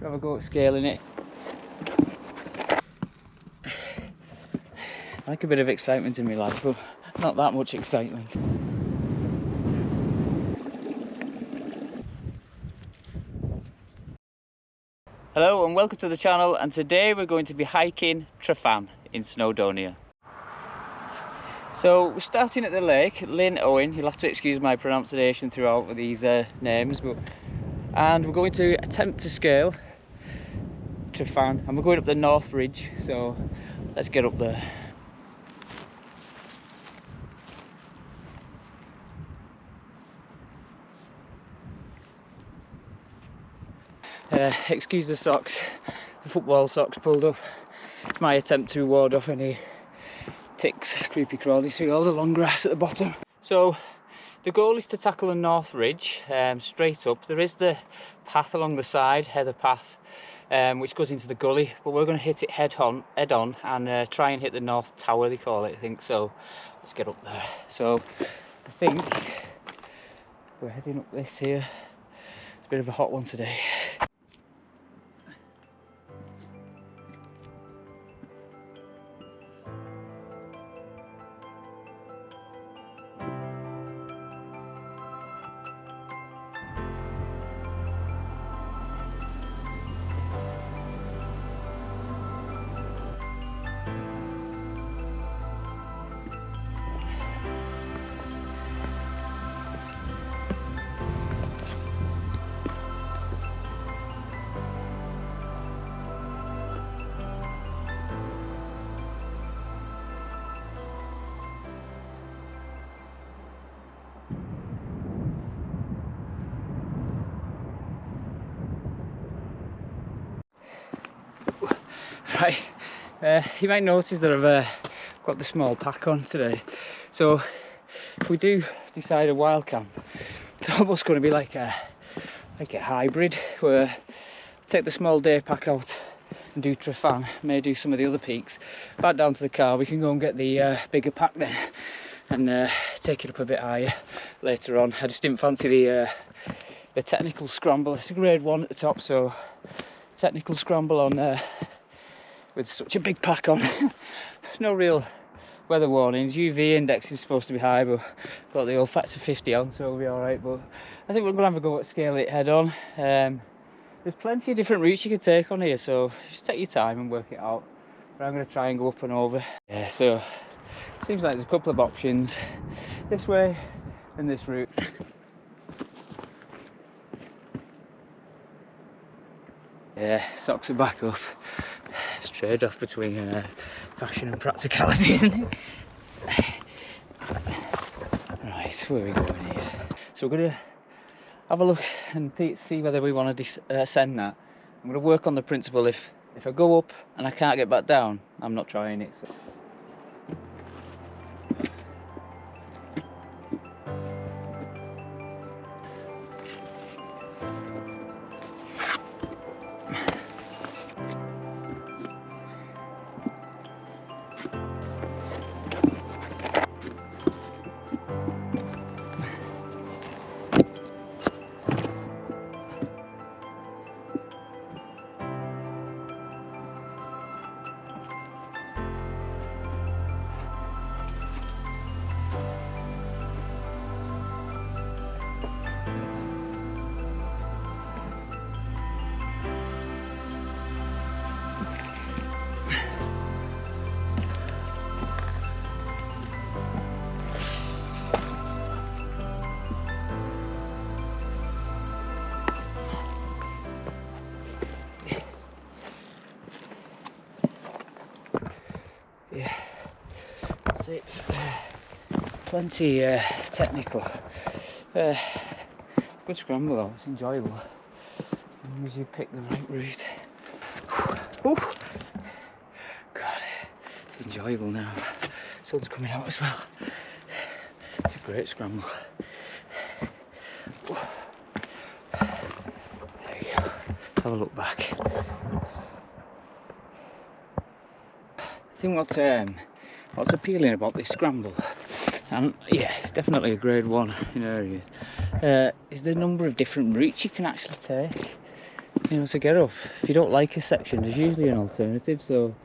Have a go at scaling it. I like a bit of excitement in my life, but not that much excitement. Hello and welcome to the channel, and today we're going to be hiking Tryfan in Snowdonia. So we're starting at the lake, Lyn Owen. You'll have to excuse my pronunciation throughout these names, and we're going to attempt to scale Tryfan, and we're going up the North Ridge, so let's get up there. Excuse the socks, the football socks pulled up. It's my attempt to ward off any ticks, creepy crawlies through all the long grass at the bottom. So the goal is to tackle the North Ridge straight up. There is the path along the side, heather path, which goes into the gully, but we're going to hit it head on and try and hit the North Tower, they call it, I think. So let's get up there. So I think we're heading up this here. It's a bit of a hot one today. Right, you might notice that I've got the small pack on today. So if we do decide a wild camp, it's almost going to be like a hybrid, where I take the small day pack out and do Tryfan, may do some of the other peaks, back down to the car. We can go and get the bigger pack then and take it up a bit higher later on. I just didn't fancy the technical scramble. It's a grade 1 at the top, so technical scramble on with such a big pack on. No real weather warnings. UV index is supposed to be high, but got the old factor 50 on, so we'll be alright. But I think we're going to have a go at scale it head on. There's plenty of different routes you can take on here, so just take your time and work it out. But I'm going to try and go up and over. Yeah, so seems like there's a couple of options, this way and this route. Yeah, socks are back up. It's trade-off between fashion and practicality, isn't it? Right, where are we going here? So we're going to have a look and see whether we want to ascend that. I'm going to work on the principle, if I go up and I can't get back down, I'm not trying it. So. Yeah, so it's plenty technical. Good scramble though, it's enjoyable. As long as you pick the right route. Ooh. God, it's enjoyable now. Sun's coming out as well. It's a great scramble. There you go. Have a look back. I think what's appealing about this scramble, and yeah, it's definitely a grade 1 in areas, is the number of different routes you can actually take. you know, to get up. If you don't like a section, there's usually an alternative, so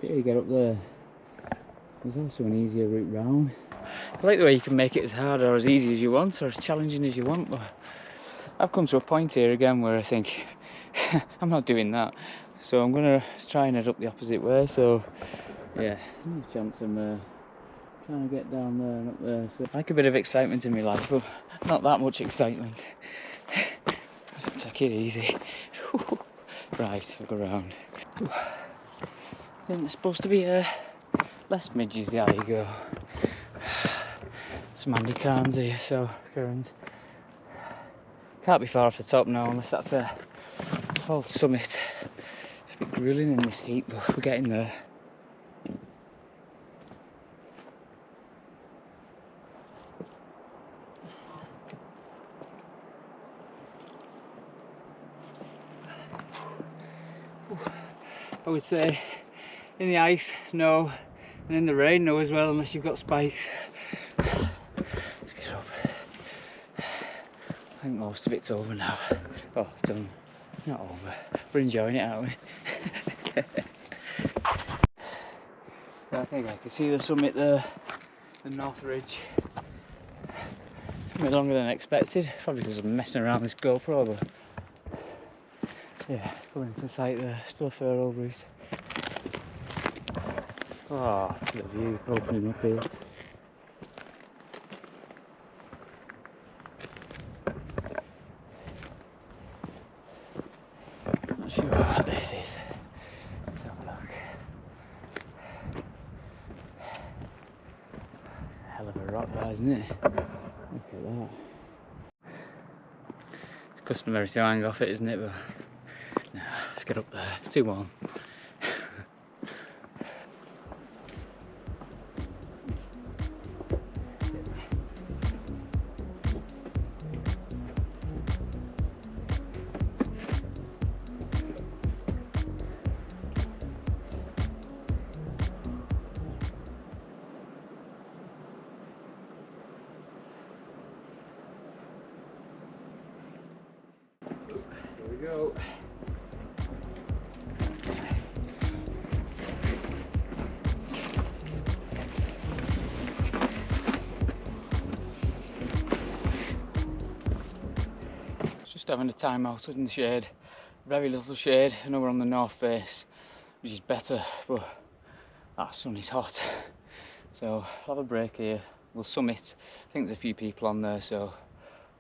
you get up there. There's also an easier route round. I like the way you can make it as hard or as easy as you want, or as challenging as you want, but I've come to a point here again where I think I'm not doing that, so I'm gonna try and head up the opposite way. So yeah, there's no chance I'm trying to get down there and up there. So I like a bit of excitement in my life, but not that much excitement. Take it easy. Right, we'll go round. I think there's supposed to be less midges the higher you go. Some handy cans here, so current. Can't be far off the top now unless that's a false summit. It's a bit grueling in this heat, but we're getting there. I would say in the ice, no, and in the rain, no as well, unless you've got spikes. Let's get up. I think most of it's over now. Oh, it's done. Not over. We're enjoying it, aren't we? I think I can see the summit there, the North Ridge. It's been longer than expected, probably because I'm messing around this GoPro, but yeah, going into sight there, still a fair old route. Oh, the view opening up here. Not sure what this is. Let's have a look. Hell of a rock there, isn't it? Look at that. It's customary to hang off it, isn't it? But no, let's get up there. It's too warm. Here we go. Just having a time out in the shade. Very little shade. I know we're on the north face, which is better, but that sun is hot. So I'll have a break here. We'll summit. I think there's a few people on there, so I'll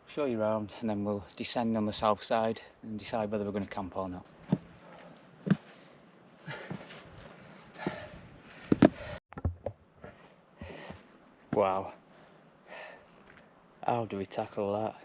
show you around, and then we'll descend on the south side and decide whether we're going to camp or not. Wow. How do we tackle that?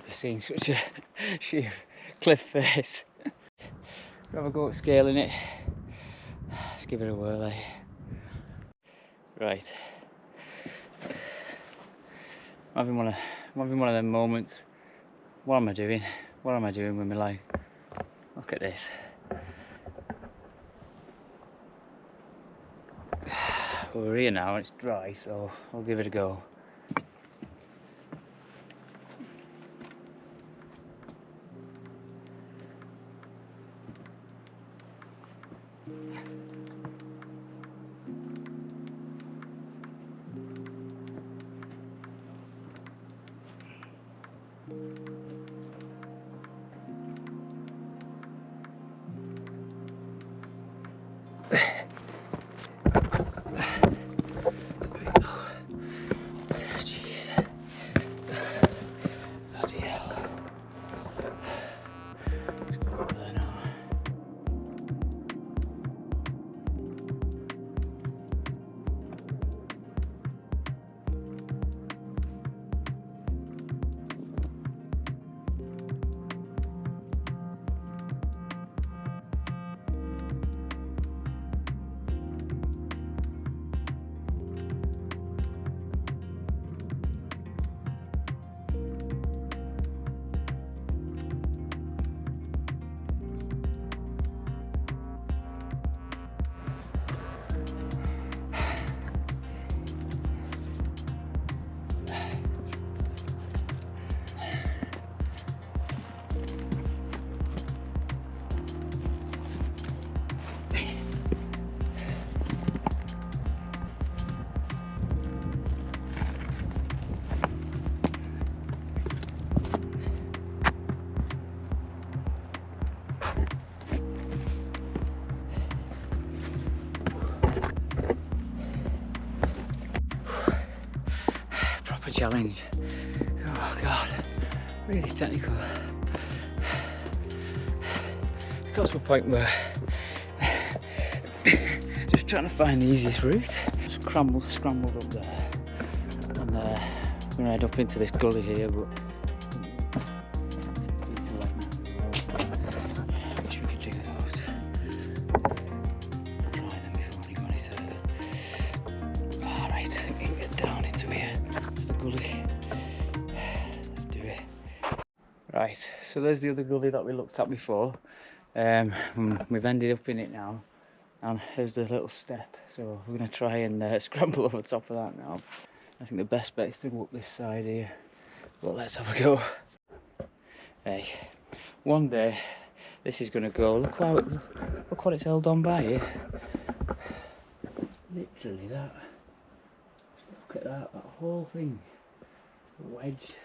I've seen such a sheer cliff face. Have a go at scaling it. Let's give it a whirl, eh? Right. I'm having one of them moments. What am I doing? What am I doing with my life? Look at this. We're here now and it's dry, so I'll give it a go. challenge. Oh god, really technical. It's got to a point where just trying to find the easiest route. Scrambled up there, and I'm gonna head up into this gully here, but I wish we could dig it out. Try them before we go any further. Alright, I think we can get down into here, to the gully. Let's do it. Right, so there's the other gully that we looked at before. We've ended up in it now, and here's the little step, so we're going to try and scramble over top of that now. I think the best bet is to go up this side here, but let's have a go. Hey, one day this is going to go. Look what it's held on by here. Literally that. Look at that whole thing wedged.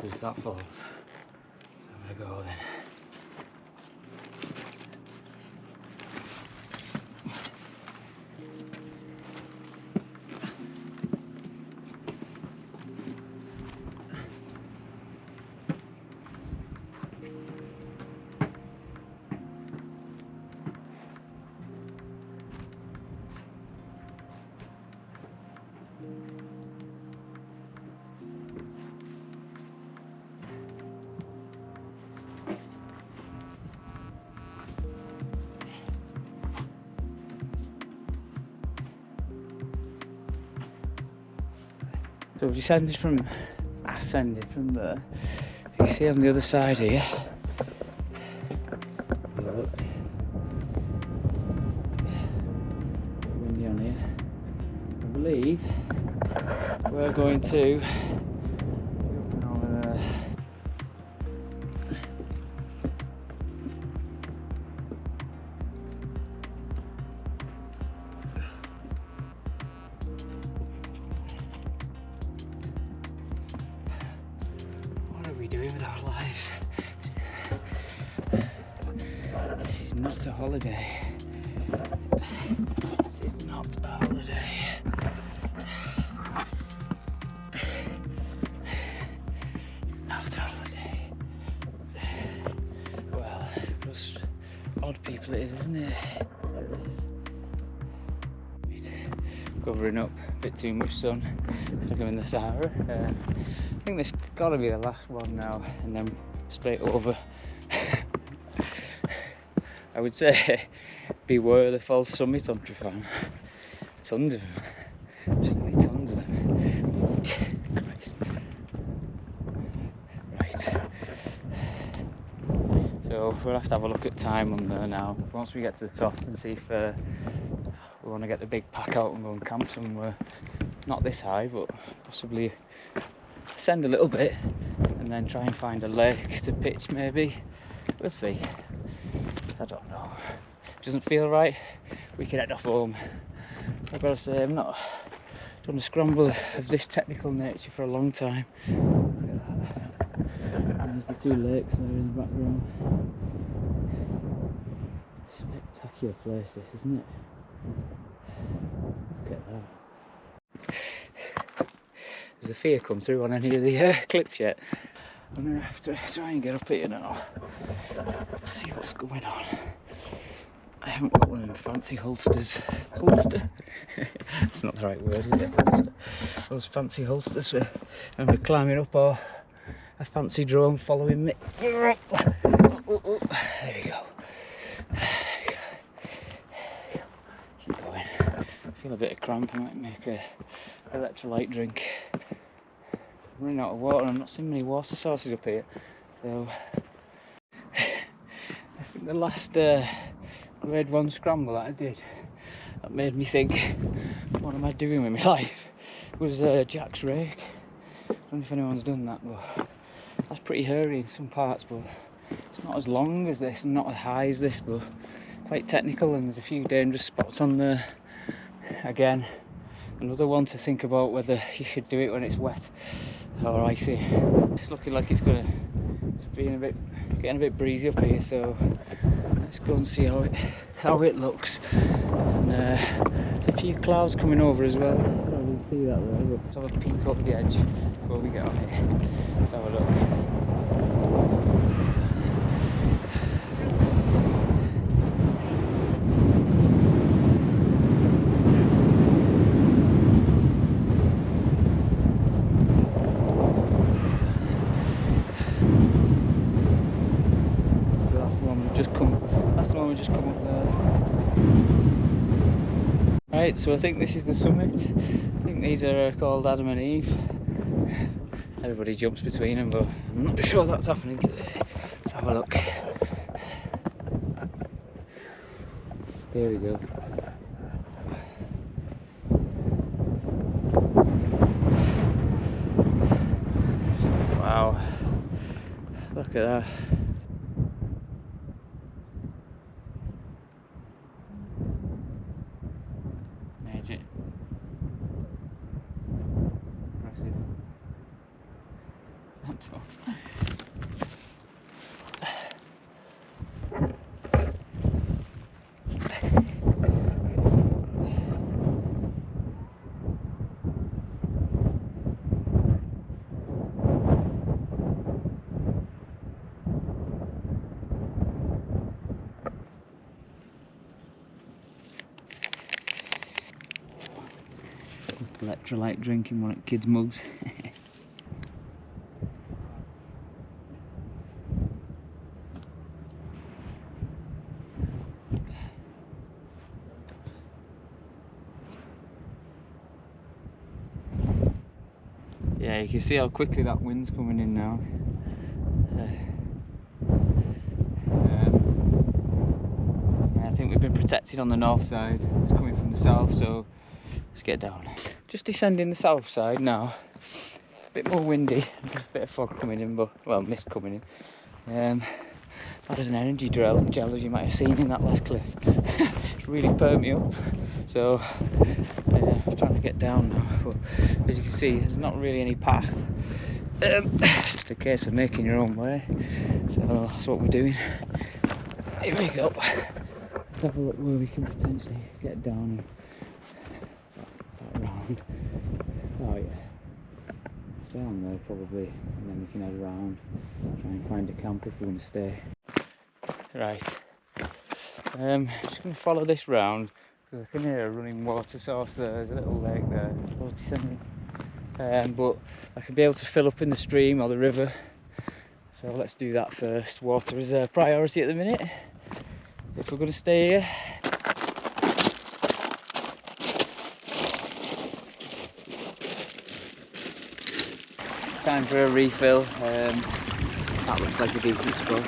If that falls, so I'm gonna go then. So we've ascended from there. You can see on the other side here. Look. Windy on here. I believe we're going to over there. Doing with our lives. This is not a holiday. This is not a holiday. Not a holiday. Well, just odd people it is, isn't it? Like this. Covering up, a bit too much sun. Like I'm in the Sahara. I think this got to be the last one now, and then straight over. I would say beware the false summit on Tryfan. Tons of them, absolutely tons of them. Christ. Right, so we'll have to have a look at time on there now once we get to the top and see if we want to get the big pack out and go and camp somewhere. Not this high, but possibly ascend a little bit and then try and find a lake to pitch maybe. We'll see. I don't know. If it doesn't feel right, we can head off home. I've got to say, I've not done a scramble of this technical nature for a long time. Look at that. And there's the two lakes there in the background. Spectacular place this, isn't it? Look at that. Has the fear come through on any of the clips yet? I'm going to have to try and get up here now. See what's going on. I haven't got one of them fancy holsters. Holster? That's not the right word, is it? Holster. Those fancy holsters for when we're climbing up, or a fancy drone following me. There we go. Keep going. I feel a bit of cramp. I might make a electrolyte drink. I'm running out of water and I'm not seeing many water sources up here. So I think the last grade 1 scramble that I did that made me think, what am I doing with my life, was Jack's rake. I don't know if anyone's done that, but that's pretty hairy in some parts, but it's not as long as this and not as high as this, but quite technical, and there's a few dangerous spots on there. Again, another one to think about whether you should do it when it's wet or icy. It's looking like it's being a bit getting a bit breezy up here, so let's go and see how it looks. And there's a few clouds coming over as well. I don't really see that there, but let's have a peek over the edge before we get on here. Let's have a look. Just come up there. Right, so I think this is the summit. I think these are called Adam and Eve. Everybody jumps between them, but I'm not sure that's happening today. Let's have a look. Here we go. Wow, look at that. Impressive. Not tough. Electrolyte drink in one of kids' mugs. Yeah, you can see how quickly that wind's coming in now. Yeah, I think we've been protected on the north side. It's coming from the south, so let's get down. Just descending the south side now. A bit more windy, just a bit of fog coming in, but well, mist coming in. Had an energy gel, as you might have seen in that last cliff. It's really perked me up. So I'm trying to get down now. But as you can see, there's not really any path. It's just a case of making your own way. So that's what we're doing. Here we go. Let's have a look where we can potentially get down and around. Oh yeah, it's down there probably, and then we can head around, try and find a camp if we want to stay. Right, just going to follow this round because I can hear a running water source there. There's a little lake there, but I could be able to fill up in the stream or the river, so let's do that first. Water is a priority at the minute if we're going to stay here. Time for a refill. That looks like a decent spot.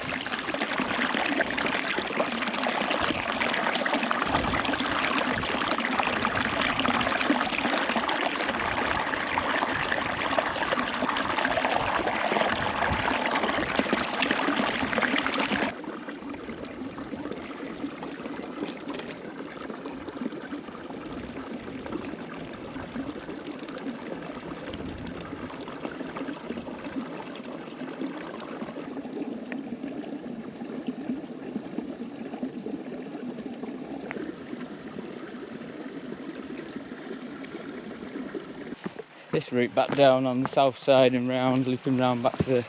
This route back down on the south side and round, looping round back to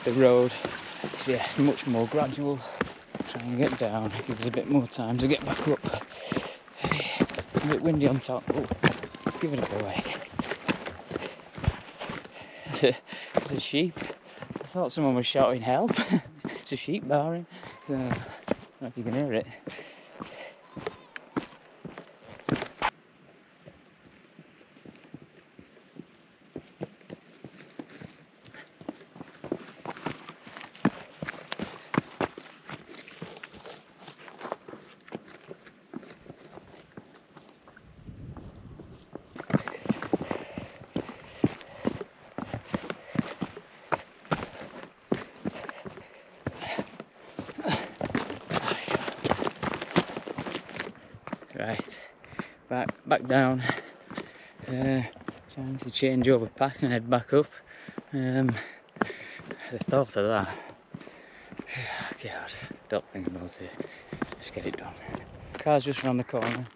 the road. So yeah, it's much more gradual. Try and get down, give us a bit more time to get back up. A bit windy on top. Oh, give it a go away. It's a sheep. I thought someone was shouting help. It's a sheep barring. So, I don't know if you can hear it. Right, back down. Trying to change over pack and head back up. The thought of that. backyard. Don't think about it. Just get it done. Car's just round the corner.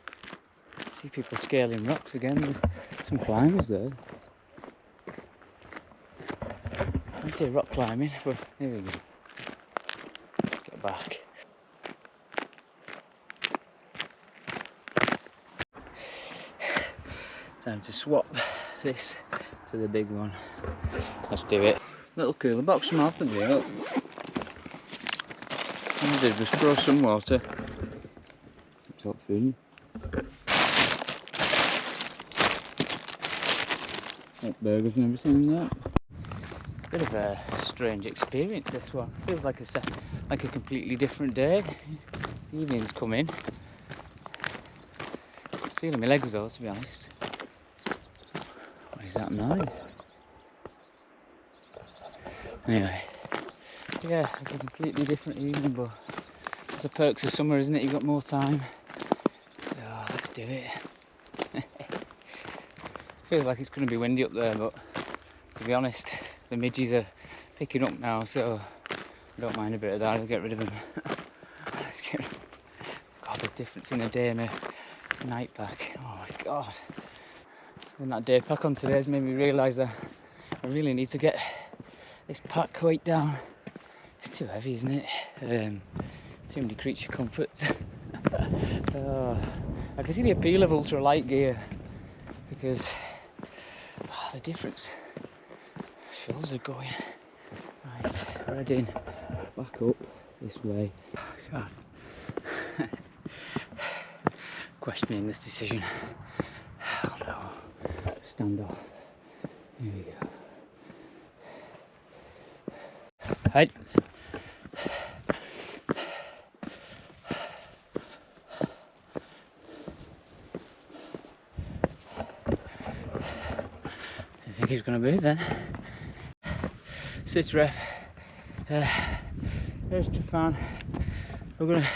See people scaling rocks again. There's some climbers there. I'd say rock climbing, but here we go. Get back. Time to swap this to the big one. Let's do it. Little cooler box from Alphaville. Look. All I did was throw some water. Top food. Like burgers and everything in that. Bit of a strange experience, this one. Feels like a completely different day. The evening's come in. Feeling my legs though, to be honest. What is that noise? Anyway, yeah, like a completely different evening, but it's the perks of summer, isn't it? You've got more time. So let's do it. Feels like it's going to be windy up there, but to be honest, the midges are picking up now, so I don't mind a bit of that. I'll get rid of them. God, the difference in a day and a night pack. Oh my god. And that day pack on today has made me realise that I really need to get this pack weight down. It's too heavy, isn't it? Too many creature comforts. I can see the appeal of ultra light gear because the difference. Shows are going. Right, heading back up this way. God. Questioning this decision. Oh no. Stand off. Here we go. Right. I think he's going to be then. Sit rep. There's Tryfan. We're going to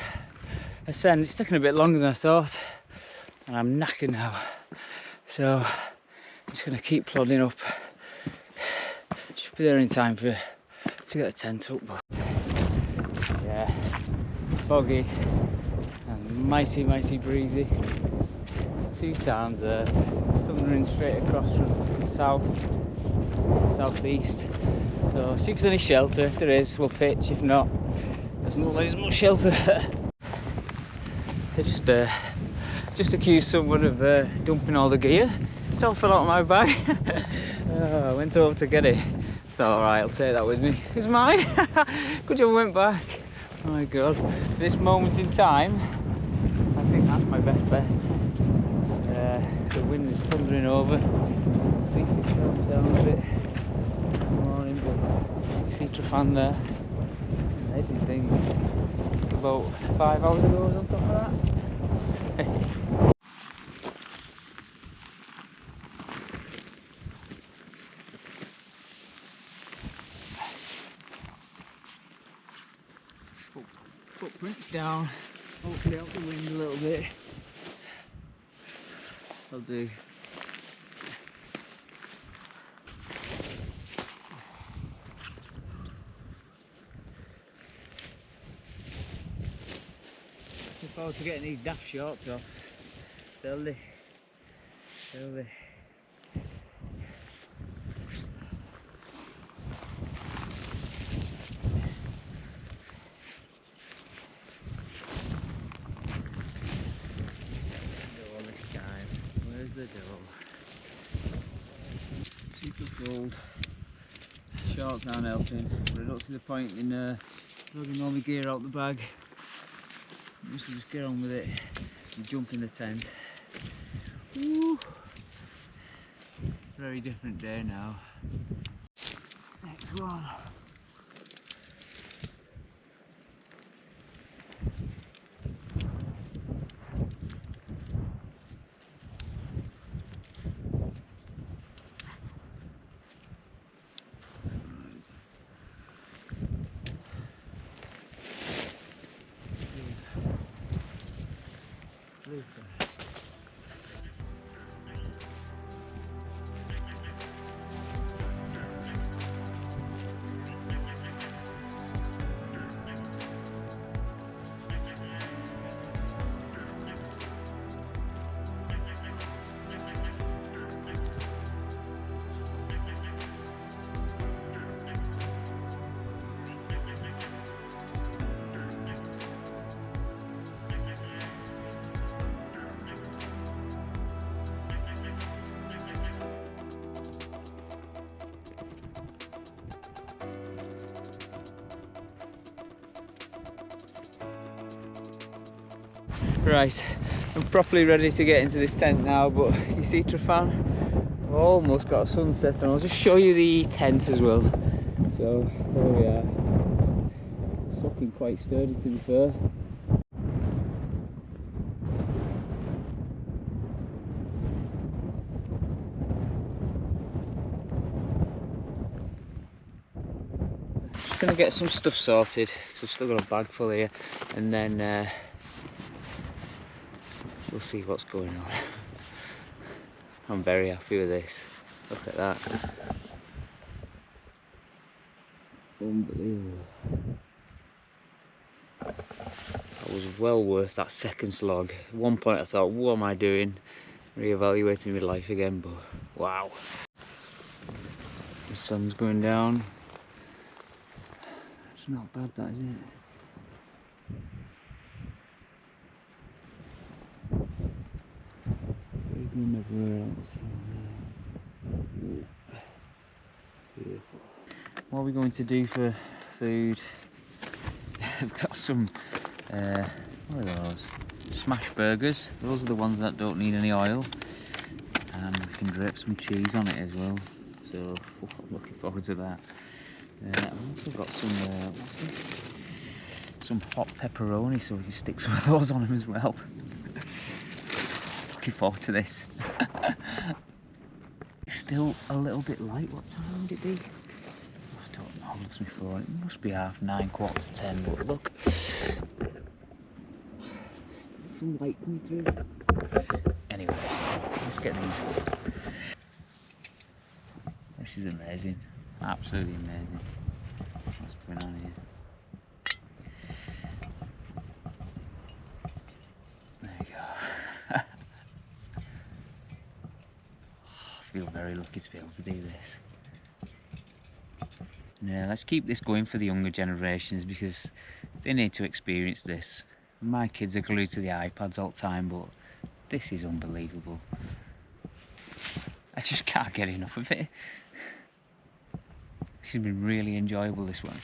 ascend. It's taking a bit longer than I thought, and I'm knackered now. So I'm just going to keep plodding up. Should be there in time to get the tent up. But yeah, foggy and mighty breezy. Two towns there. Thundering straight across from southeast. So see if there's any shelter. If there is, we'll pitch. If not, doesn't look like there's much shelter there. They just accused someone of dumping all the gear. It all fell out of my bag. I went over to get it. Thought, alright, I'll take that with me. It's mine. Good job I went back. Oh my god. This moment in time, I think that's my best bet. The wind is thundering over. See if it calms down a bit. Morning, but you see Tryfan there. Amazing thing. About 5 hours ago I was on top of that. Footprints down. Hopefully out the wind a little bit. I'll do. Look forward to getting these daft shorts off. Early. Where's the door? Super cold. Shorts aren't helping, but I don't see the point in loading all my gear out the bag. I must just get on with it and jump in the tent. Woo. Very different day now. Next one. Tryfan. Right, I'm properly ready to get into this tent now, but you see Tryfan, I've almost got a sunset, and I'll just show you the tent as well. So there we are. It's looking quite sturdy, to be fair. Just gonna get some stuff sorted because I've still got a bag full here, and then we'll see what's going on. I'm very happy with this. Look at that. Unbelievable. That was well worth that second slog. At one point I thought, what am I doing? Re-evaluating my life again, but wow. The sun's going down. It's not bad, that, is it? Beautiful. What are we going to do for food? I've got some, what are those? Smash burgers. Those are the ones that don't need any oil. And we can drape some cheese on it as well. So, I'm looking forward to that. I've also got some, what's this? Some hot pepperoni, so we can stick some of those on them as well. Looking forward to this. It's still a little bit light. What time would it be? I don't know. What's my phone? It must be 9:30, 10:15. But look, still some light coming through. Anyway, let's get these. This is amazing. Absolutely amazing. What's going on here? There you go. I feel very lucky to be able to do this. Yeah, let's keep this going for the younger generations because they need to experience this. My kids are glued to the iPads all the time, but this is unbelievable. I just can't get enough of it. This has been really enjoyable, this one.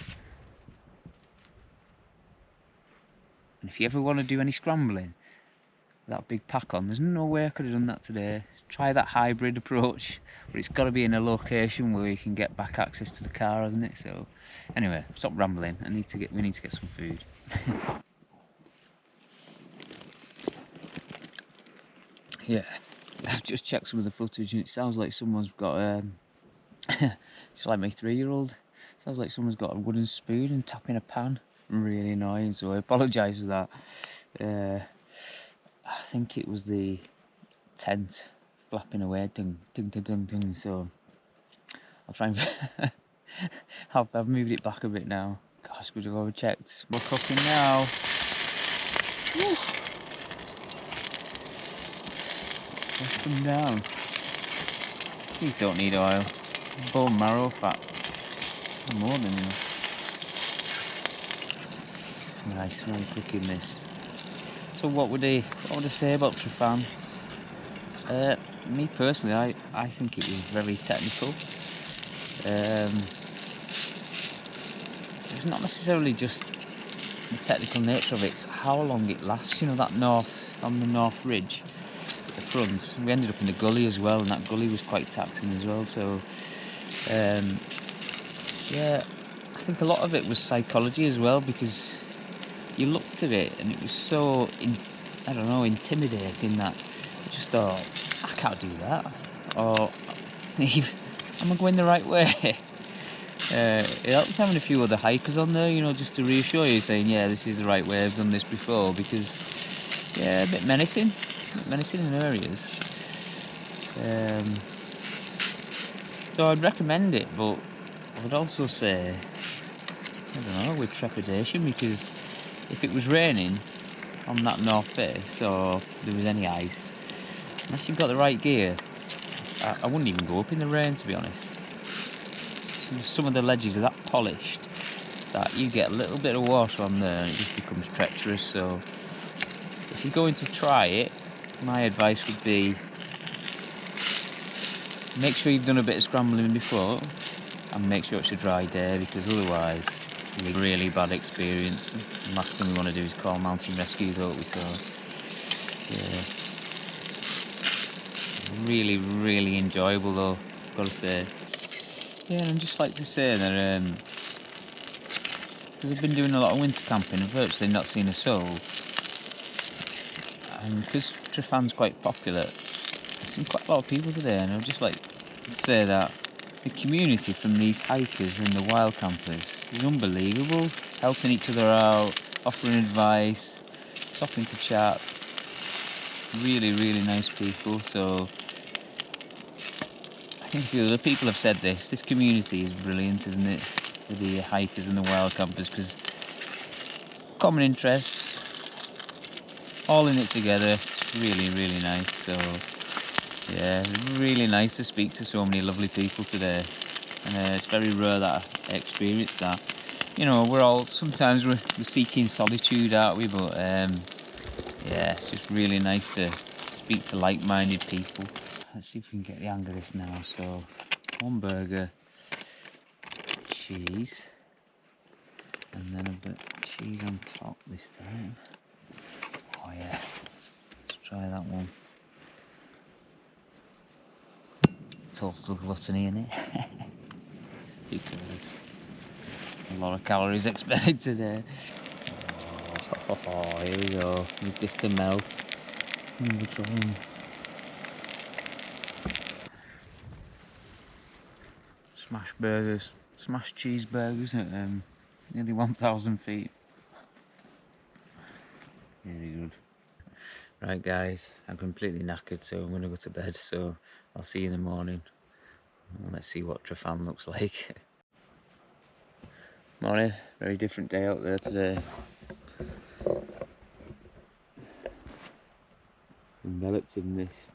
And if you ever want to do any scrambling, that big pack on, there's no way I could have done that today. Try that hybrid approach, but it's got to be in a location where you can get back access to the car, hasn't it? So anyway, stop rambling. We need to get some food. Yeah, I've just checked some of the footage and it sounds like someone's got just like my 3-year-old, sounds like someone's got a wooden spoon and tapping a pan. Really annoying, so I apologise for that. I think it was the tent flapping away, ding, ding, ding, ding, ding. So I'll try and I've moved it back a bit now. Gosh, good to go and checked. We're cooking now. Woo. Let's come down. These don't need oil. Bone marrow fat. More than enough. Nice, really cooking this. So what would I say about Tryfan? Me personally, I think it was very technical. It's not necessarily just the technical nature of it, it's how long it lasts. You know, that on the north ridge at the front, we ended up in the gully as well, and that gully was quite taxing as well. So yeah, I think a lot of it was psychology as well, because you looked at it and it was so intimidating that I just thought, I can't do that, or am I going the right way? It helped having a few other hikers on there, you know, just to reassure you, saying, yeah, this is the right way, I've done this before, because, yeah, a bit menacing in areas. So I'd recommend it, but I would also say, I don't know, with trepidation, because if it was raining on that north face, or there was any ice, unless you've got the right gear, I wouldn't even go up in the rain, to be honest. Some of the ledges are that polished that you get a little bit of water on there and it just becomes treacherous. So if you're going to try it, my advice would be, make sure you've done a bit of scrambling before and make sure it's a dry day, because otherwise it'll be a really bad experience. The last thing we want to do is call mountain rescue, don't we? So Really, really enjoyable though, gotta say. Yeah, and I'd just like to say that because I've been doing a lot of winter camping, I've virtually not seen a soul. And because Tryfan's quite popular, I've seen quite a lot of people today, and I'd just like to say that the community from these hikers and the wild campers is unbelievable. Helping each other out, offering advice, stopping to chat. Really, really nice people. So I think a few other people have said this community is brilliant, isn't it? For the hikers and the wild campers, because common interests, all in it together. It's really, really nice. So yeah, really nice to speak to so many lovely people today. And it's very rare that I experience that. You know, sometimes we're seeking solitude, aren't we? But yeah, it's just really nice to speak to like-minded people. Let's see if we can get the hang of this now. So, one burger, cheese, and then a bit of cheese on top this time. Oh yeah, let's try that one. Total gluttony in it. Because a lot of calories expected today. Oh, here we go. Need this to melt. We're trying. Smash burgers, smash cheeseburgers at nearly 1,000 feet. Really good. Right guys, I'm completely knackered, so I'm going to go to bed, so I'll see you in the morning. Let's see what Tryfan looks like. Morning, very different day out there today. Enveloped in mist.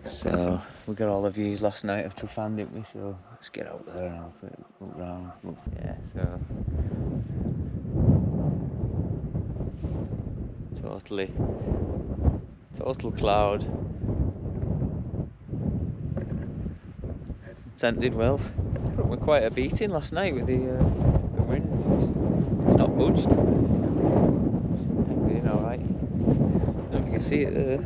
So we got all the views last night of Tryfan, didn't we? So let's get out there and have a look round. Yeah, so total cloud. Tent did well. We're quite a beating last night with the wind. It's not budged. Doing all right. I don't know if you can see it there.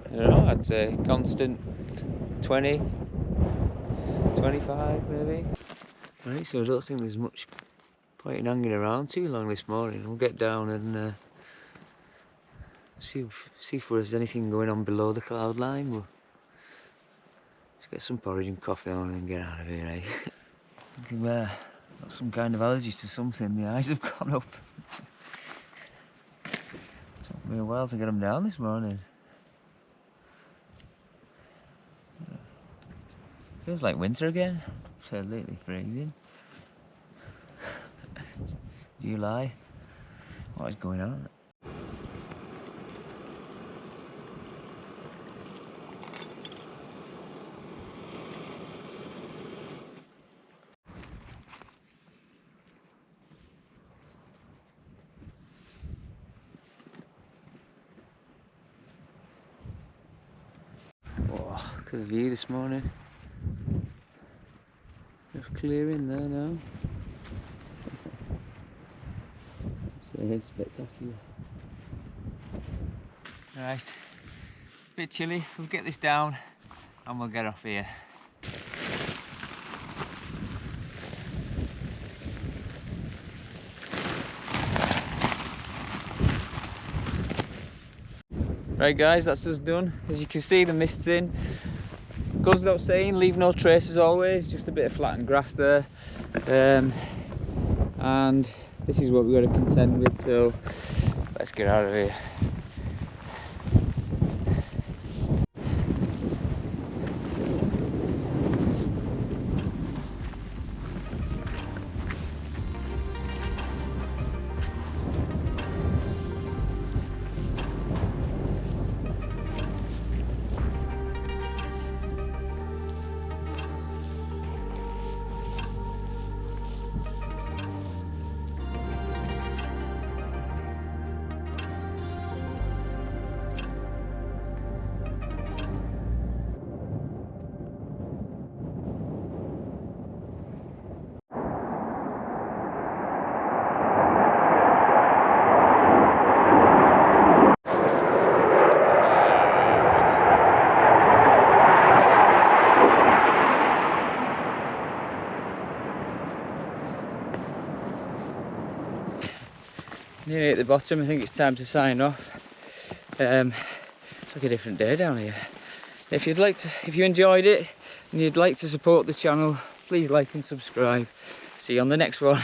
I don't know, I'd say constant 20, 25 maybe. Right, so I don't think there's much point in hanging around too long this morning. We'll get down and see if there's anything going on below the cloud line. We'll just get some porridge and coffee on and get out of here, eh? I think we've got some kind of allergy to something. The eyes have gone up. Took me a while to get them down this morning. Feels like winter again. So lately freezing. July. What is going on? Oh, look at the view this morning. Just clearing there now. It's spectacular. Right, bit chilly. We'll get this down and we'll get off here. Right guys, that's us done. As you can see, the mist's in. Goes without saying, leave no traces always, just a bit of flattened grass there. And this is what we've got to contend with, so let's get out of here. nearly at the bottom. I think it's time to sign off. It's like a different day down here. If you enjoyed it and you'd like to support the channel, please like and subscribe. See you on the next one.